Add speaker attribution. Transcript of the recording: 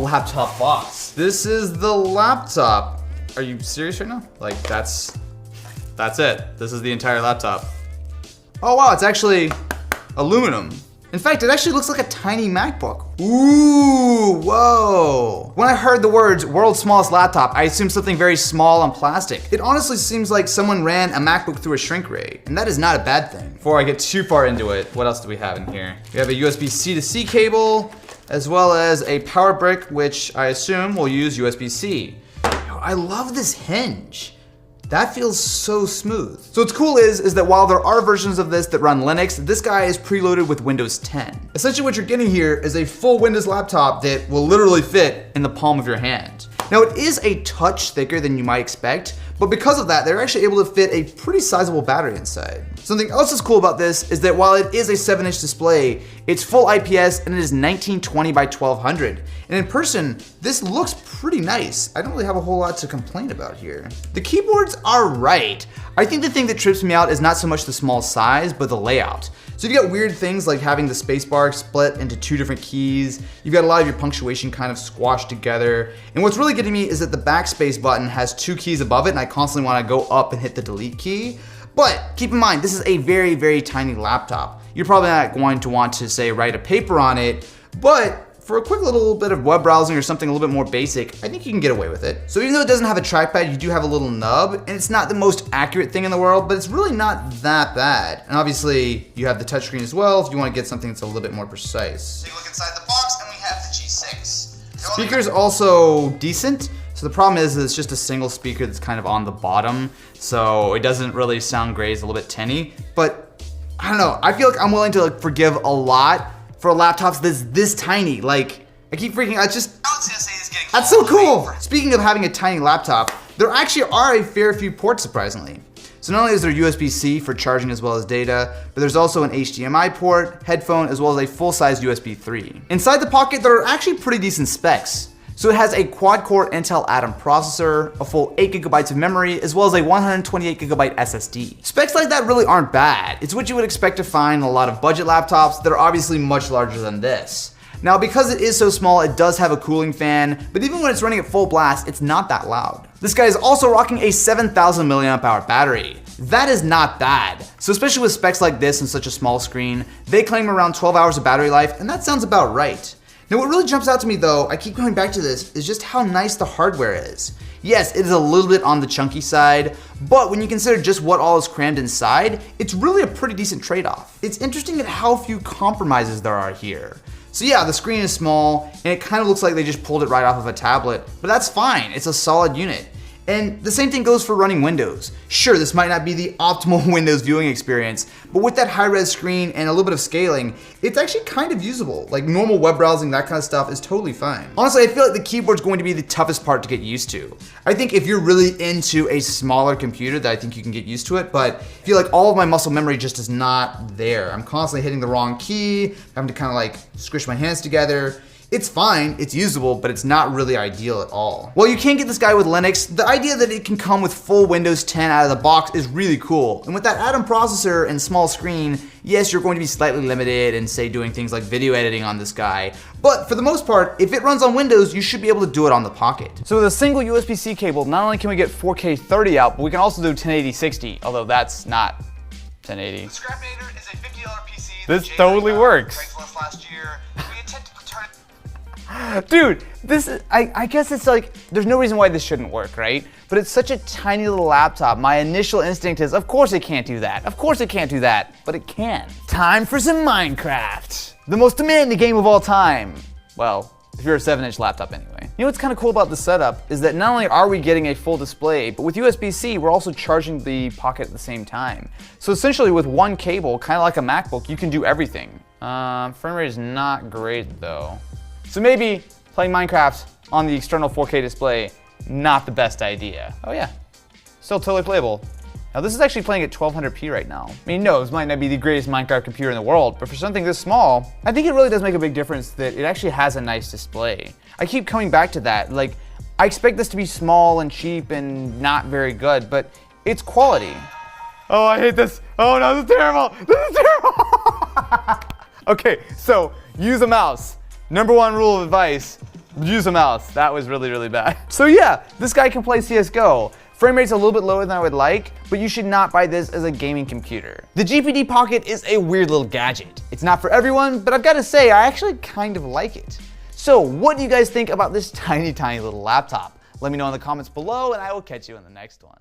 Speaker 1: laptop box. This is the laptop. Are you serious right now? Like that's it. This is the entire laptop. Oh wow, it's actually aluminum. In fact, it actually looks like a tiny MacBook. Ooh, whoa. When I heard the words world's smallest laptop, I assumed something very small and plastic. It honestly seems like someone ran a MacBook through a shrink ray, and that is not a bad thing. Before I get too far into it, what else do we have in here? We have a USB-C to C cable, as well as a power brick, which I assume will use USB-C. I love this hinge. That feels so smooth. So what's cool is that while there are versions of this that run Linux, this guy is preloaded with Windows 10. Essentially what you're getting here is a full Windows laptop that will literally fit in the palm of your hand. Now it is a touch thicker than you might expect, but because of that, they're actually able to fit a pretty sizable battery inside. Something else that's cool about this is that while it is a 7-inch display, it's full IPS and it is 1920 by 1200. And in person, this looks pretty nice. I don't really have a whole lot to complain about here. The keyboards are right. I think the thing that trips me out is not so much the small size, but the layout. So you've got weird things like having the spacebar split into 2 different keys. You've got a lot of your punctuation kind of squashed together. And what's really getting me is that the backspace button has 2 keys above it, and I constantly want to go up and hit the delete key. But keep in mind, this is a very, very tiny laptop. You're probably not going to want to, say, write a paper on it, but for a quick little bit of web browsing or something a little bit more basic, I think you can get away with it. So even though it doesn't have a trackpad, you do have a little nub, and it's not the most accurate thing in the world, but it's really not that bad. And obviously, you have the touchscreen as well if you want to get something that's a little bit more precise. Take a look inside the box, and we have the G6. Speaker's also decent. So the problem is it's just a single speaker that's kind of on the bottom, so it doesn't really sound great. It's a little bit tinny, but I don't know. I feel like I'm willing to forgive a lot for laptops that's this tiny. Like, I keep freaking out. That's so cool. Speaking of having a tiny laptop, there actually are a fair few ports, surprisingly. So not only is there USB-C for charging as well as data, but there's also an HDMI port, headphone, as well as a full-size USB 3. Inside the pocket, there are actually pretty decent specs. So it has a quad-core Intel Atom processor, a full 8 GB of memory, as well as a 128 GB SSD. Specs like that really aren't bad. It's what you would expect to find in a lot of budget laptops that are obviously much larger than this. Now, because it is so small, it does have a cooling fan, but even when it's running at full blast, it's not that loud. This guy is also rocking a 7,000 mAh battery. That is not bad. So especially with specs like this and such a small screen, they claim around 12 hours of battery life, and that sounds about right. Now what really jumps out to me though, I keep going back to this, is just how nice the hardware is. Yes, it is a little bit on the chunky side, but when you consider just what all is crammed inside, it's really a pretty decent trade-off. It's interesting at how few compromises there are here. So yeah, the screen is small, and it kind of looks like they just pulled it right off of a tablet, but that's fine, it's a solid unit. And the same thing goes for running Windows. Sure, this might not be the optimal Windows viewing experience, but with that high-res screen and a little bit of scaling, it's actually kind of usable. Like normal web browsing, that kind of stuff is totally fine. Honestly, I feel like the keyboard's going to be the toughest part to get used to. I think if you're really into a smaller computer, that I think you can get used to it, but I feel like all of my muscle memory just is not there. I'm constantly hitting the wrong key, having to kind of like squish my hands together. It's fine, it's usable, but it's not really ideal at all. While you can get this guy with Linux, the idea that it can come with full Windows 10 out of the box is really cool. And with that Atom processor and small screen, yes, you're going to be slightly limited in, say, doing things like video editing on this guy. But for the most part, if it runs on Windows, you should be able to do it on the Pocket. So with a single USB-C cable, not only can we get 4K 30 out, but we can also do 1080-60, although that's not 1080.
Speaker 2: The Scrapinator is a $50 PC.
Speaker 1: This totally works.
Speaker 2: Last year. We intend to turn it.
Speaker 1: Dude, this is, I guess it's like, there's no reason why this shouldn't work, right? But it's such a tiny little laptop. My initial instinct is, of course it can't do that. Of course it can't do that, but it can. Time for some Minecraft. The most demanding game of all time. Well, if you're a 7-inch laptop anyway. You know what's kind of cool about the setup is that not only are we getting a full display, but with USB-C, we're also charging the Pocket at the same time. So essentially with one cable, kind of like a MacBook, you can do everything. Frame rate is not great though. So maybe playing Minecraft on the external 4K display, not the best idea. Oh yeah, still totally playable. Now this is actually playing at 1200p right now. I mean, no, this might not be the greatest Minecraft computer in the world, but for something this small, I think it really does make a big difference that it actually has a nice display. I keep coming back to that. Like, I expect this to be small and cheap and not very good, but it's quality. Oh, I hate this. Oh no, this is terrible. This is terrible. Okay, so use a mouse. Number one rule of advice, Use a mouse. That was really, really bad. So yeah, this guy can play CSGO. Frame rate's a little bit lower than I would like, but you should not buy this as a gaming computer. The GPD Pocket is a weird little gadget. It's not for everyone, but I've got to say, I actually kind of like it. So what do you guys think about this tiny, tiny little laptop? Let me know in the comments below, and I will catch you in the next one.